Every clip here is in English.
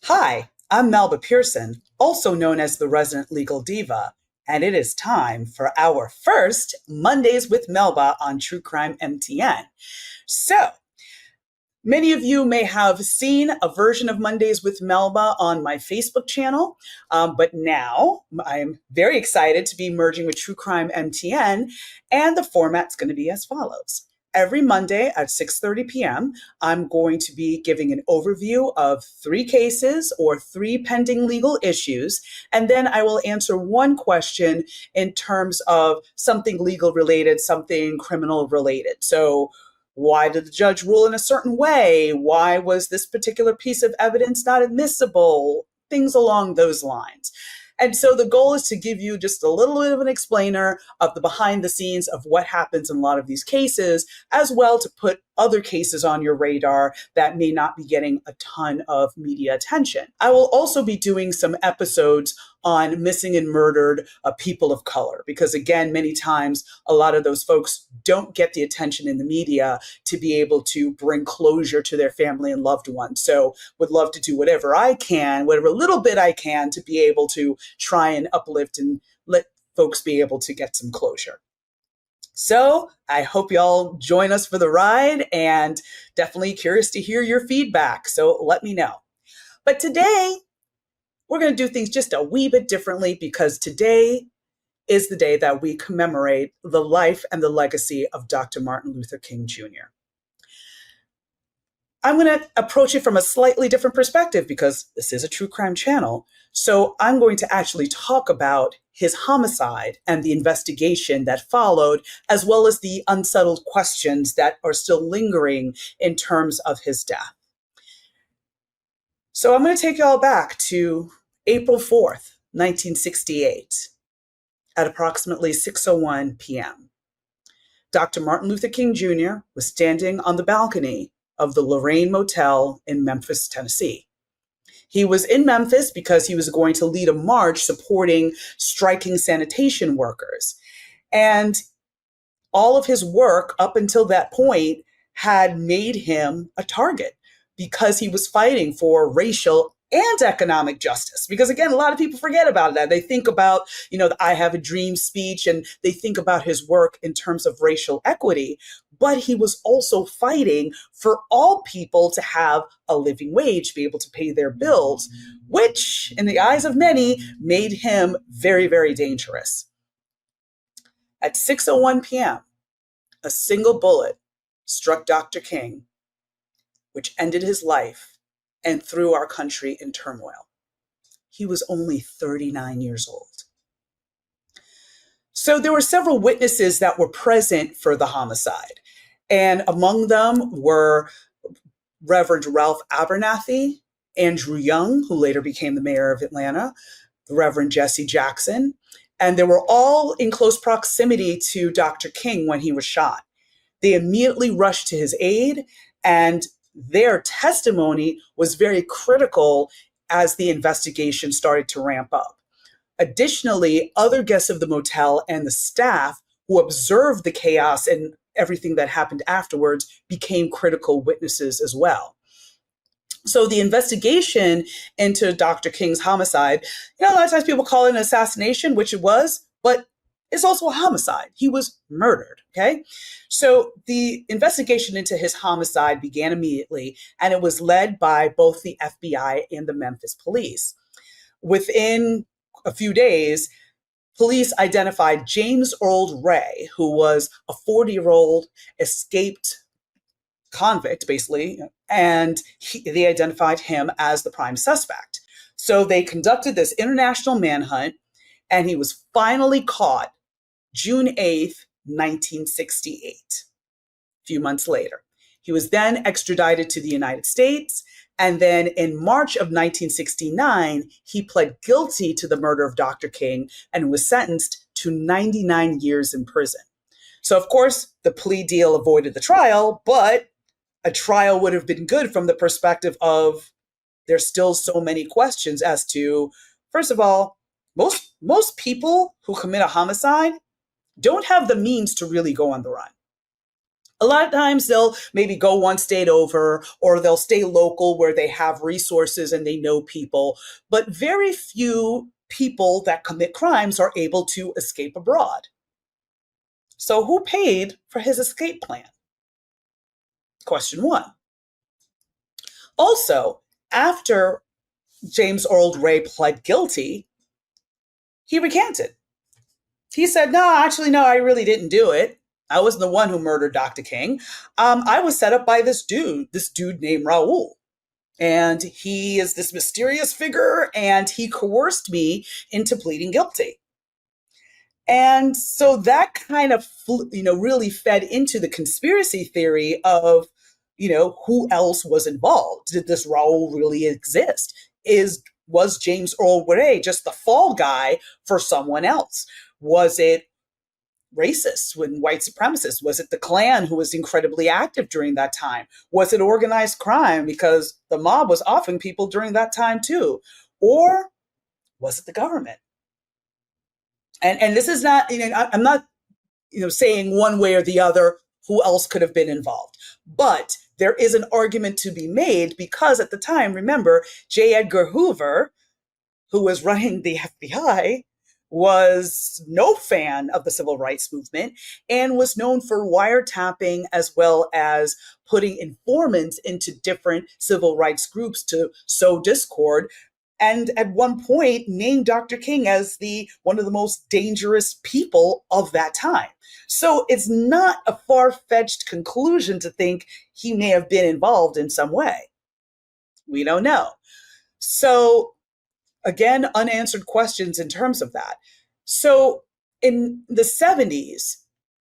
Hi, I'm Melba Pearson, also known as the resident legal diva, and it is time for our first Mondays with Melba on True Crime MTN. So, many of you may have seen a version of Mondays with Melba on my Facebook channel, but now I'm very excited to be merging with True Crime MTN, and the format's going to be as follows. Every Monday at 6:30 p.m., I'm going to be giving an overview of three cases or three pending legal issues, and then I will answer one question in terms of something legal related, something criminal related. So, why did the judge rule in a certain way? Why was this particular piece of evidence not admissible? Things along those lines. And so the goal is to give you just a little bit of an explainer of the behind the scenes of what happens in a lot of these cases, as well to put other cases on your radar that may not be getting a ton of media attention. I will also be doing some episodes on missing and murdered people of color, because again, many times a lot of those folks don't get the attention in the media to be able to bring closure to their family and loved ones. So would love to do whatever I can, whatever little bit I can, to be able to try and uplift and let folks be able to get some closure. So I hope y'all join us for the ride, and definitely curious to hear your feedback. So let me know. But today we're going to do things just a wee bit differently, because today is the day that we commemorate the life and the legacy of Dr. Martin Luther King Jr. I'm going to approach it from a slightly different perspective because this is a true crime channel. So I'm going to actually talk about his homicide and the investigation that followed, as well as the unsettled questions that are still lingering in terms of his death. So I'm going to take you all back to April 4th, 1968, at approximately 6:01 p.m. Dr. Martin Luther King Jr. was standing on the balcony of the Lorraine Motel in Memphis, Tennessee. He was in Memphis because he was going to lead a march supporting striking sanitation workers. And all of his work up until that point had made him a target, because he was fighting for racial and economic justice. Because again, a lot of people forget about that. They think about, the I Have a Dream speech, and they think about his work in terms of racial equity. But he was also fighting for all people to have a living wage, be able to pay their bills, which in the eyes of many made him very, very dangerous. At 6:01 p.m., a single bullet struck Dr. King, which ended his life and threw our country in turmoil. He was only 39 years old. So there were several witnesses that were present for the homicide, and among them were Reverend Ralph Abernathy, Andrew Young, who later became the mayor of Atlanta, Reverend Jesse Jackson, and they were all in close proximity to Dr. King when he was shot. They immediately rushed to his aid, and their testimony was very critical as the investigation started to ramp up. Additionally, other guests of the motel and the staff who observed the chaos and everything that happened afterwards became critical witnesses as well. So the investigation into Dr. King's homicide, a lot of times people call it an assassination, which it was, but it's also a homicide. He was murdered, okay? So the investigation into his homicide began immediately, and it was led by both the FBI and the Memphis police. Within a few days, police identified James Earl Ray, who was a 40-year-old escaped convict, basically, and they identified him as the prime suspect. So they conducted this international manhunt, and he was finally caught June 8th, 1968, a few months later. He was then extradited to the United States, and then in March of 1969, he pled guilty to the murder of Dr. King and was sentenced to 99 years in prison. So, of course, the plea deal avoided the trial, but a trial would have been good from the perspective of there's still so many questions as to, first of all, most people who commit a homicide don't have the means to really go on the run. A lot of times they'll maybe go one state over, or they'll stay local where they have resources and they know people. But very few people that commit crimes are able to escape abroad. So who paid for his escape plan? Question one. Also, after James Earl Ray pled guilty, he recanted. He said, no, actually, no, I really didn't do it. I wasn't the one who murdered Dr. King. I was set up by this dude named Raul. And he is this mysterious figure, and he coerced me into pleading guilty. And so that kind of, really fed into the conspiracy theory of, who else was involved? Did this Raul really exist? Was James Earl Ray just the fall guy for someone else? Was it racists and white supremacists? Was it the Klan, who was incredibly active during that time? Was it organized crime, because the mob was offing people during that time too? Or was it the government? And this is not, I'm not, saying one way or the other who else could have been involved. But there is an argument to be made, because at the time, remember, J. Edgar Hoover, who was running the FBI, was no fan of the civil rights movement and was known for wiretapping as well as putting informants into different civil rights groups to sow discord. And at one point named Dr. King as one of the most dangerous people of that time. So it's not a far-fetched conclusion to think he may have been involved in some way. We don't know. So again, unanswered questions in terms of that. So in the 70s,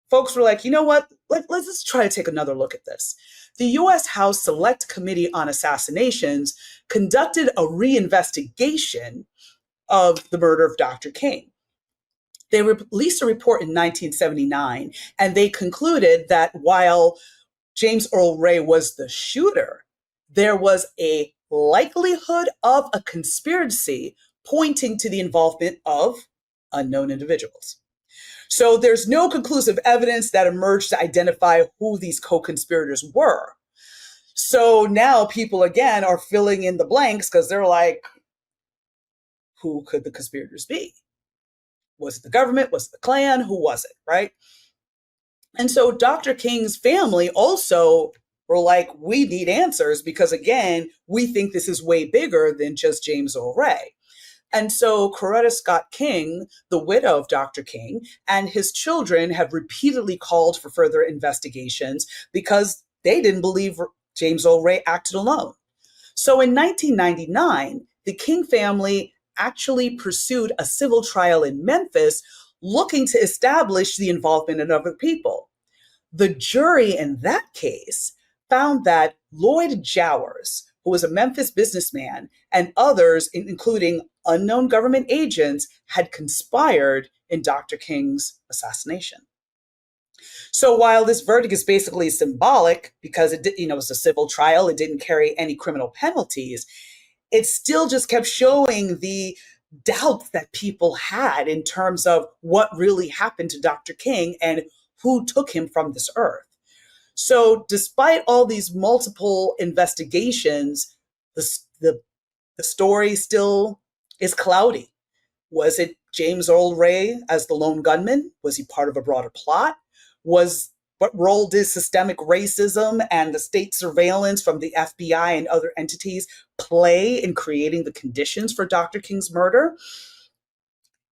folks were like, you know what? Let's try to take another look at this. The U.S. House Select Committee on Assassinations conducted a reinvestigation of the murder of Dr. King. They released a report in 1979, and they concluded that while James Earl Ray was the shooter, there was a likelihood of a conspiracy pointing to the involvement of unknown individuals. So there's no conclusive evidence that emerged to identify who these co-conspirators were. So now people again are filling in the blanks, because they're like, who could the conspirators be? Was it the government? Was it the Klan? Who was it, right? And so Dr. King's family also were like, we need answers, because again, we think this is way bigger than just James Earl Ray. And so Coretta Scott King, the widow of Dr. King, and his children have repeatedly called for further investigations because they didn't believe James Earl Ray acted alone. So in 1999, the King family actually pursued a civil trial in Memphis looking to establish the involvement of other people. The jury in that case found that Lloyd Jowers, who was a Memphis businessman, and others, including unknown government agents, had conspired in Dr. King's assassination. So while this verdict is basically symbolic, because it was a civil trial, it didn't carry any criminal penalties, it still just kept showing the doubt that people had in terms of what really happened to Dr. King and who took him from this earth. So despite all these multiple investigations, the story still is cloudy. Was it James Earl Ray as the lone gunman? Was he part of a broader plot? What role did systemic racism and the state surveillance from the FBI and other entities play in creating the conditions for Dr. King's murder?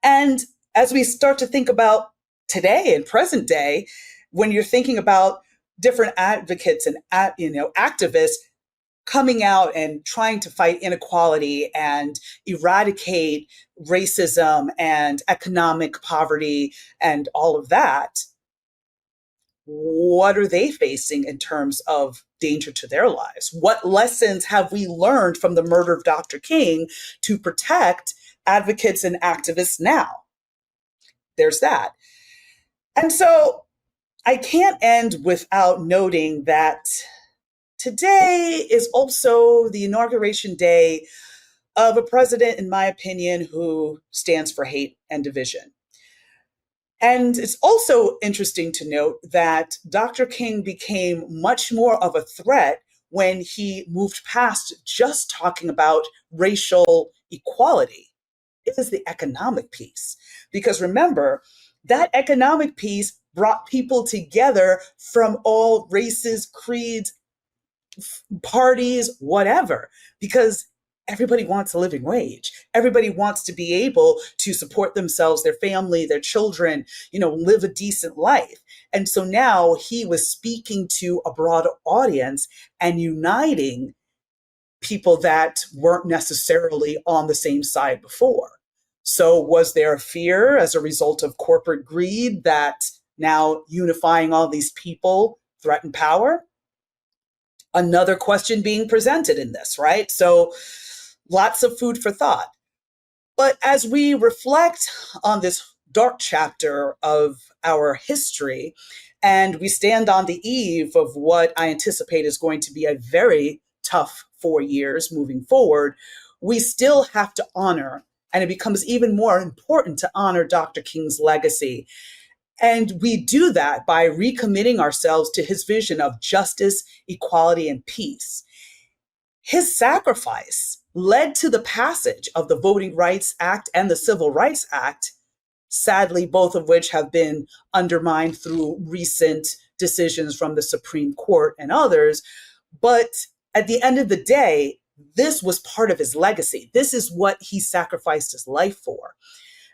And as we start to think about today and present day, when you're thinking about different advocates and activists coming out and trying to fight inequality and eradicate racism and economic poverty and all of that, what are they facing in terms of danger to their lives? What lessons have we learned from the murder of Dr. King to protect advocates and activists now? There's that. And so I can't end without noting that today is also the inauguration day of a president, in my opinion, who stands for hate and division. And it's also interesting to note that Dr. King became much more of a threat when he moved past just talking about racial equality. It is the economic piece. Because remember, that economic piece brought people together from all races, creeds, parties, whatever, because everybody wants a living wage. Everybody wants to be able to support themselves, their family, their children, live a decent life. And so now he was speaking to a broad audience and uniting people that weren't necessarily on the same side before. So was there a fear as a result of corporate greed that now unifying all these people threatened power? Another question being presented in this, right? So lots of food for thought. But as we reflect on this dark chapter of our history, and we stand on the eve of what I anticipate is going to be a very tough 4 years moving forward, we still have to honor, and it becomes even more important to honor Dr. King's legacy. And we do that by recommitting ourselves to his vision of justice, equality, and peace. His sacrifice led to the passage of the Voting Rights Act and the Civil Rights Act, sadly, both of which have been undermined through recent decisions from the Supreme Court and others. But at the end of the day, this was part of his legacy. This is what he sacrificed his life for.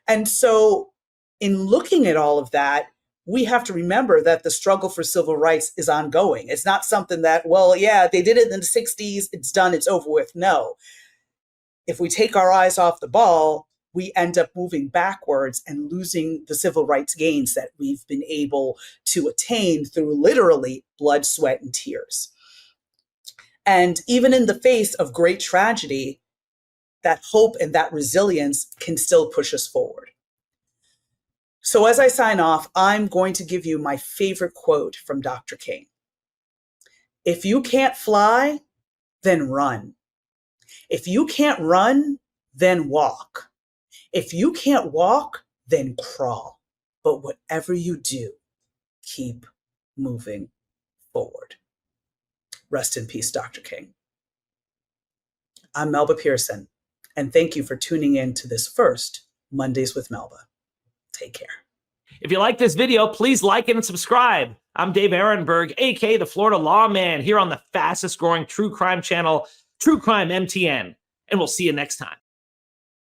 And so in looking at all of that, we have to remember that the struggle for civil rights is ongoing. It's not something that, well, yeah, they did it in the 60s, it's done, it's over with. No. If we take our eyes off the ball, we end up moving backwards and losing the civil rights gains that we've been able to attain through literally blood, sweat, and tears. And even in the face of great tragedy, that hope and that resilience can still push us forward. So as I sign off, I'm going to give you my favorite quote from Dr. King. If you can't fly, then run. If you can't run, then walk. If you can't walk, then crawl. But whatever you do, keep moving forward. Rest in peace, Dr. King. I'm Melba Pearson, and thank you for tuning in to this first Mondays with Melba. Take care. If you like this video, please like it and subscribe. I'm Dave Ehrenberg, aka the Florida Lawman, here on the fastest growing true crime channel, True Crime MTN. And we'll see you next time.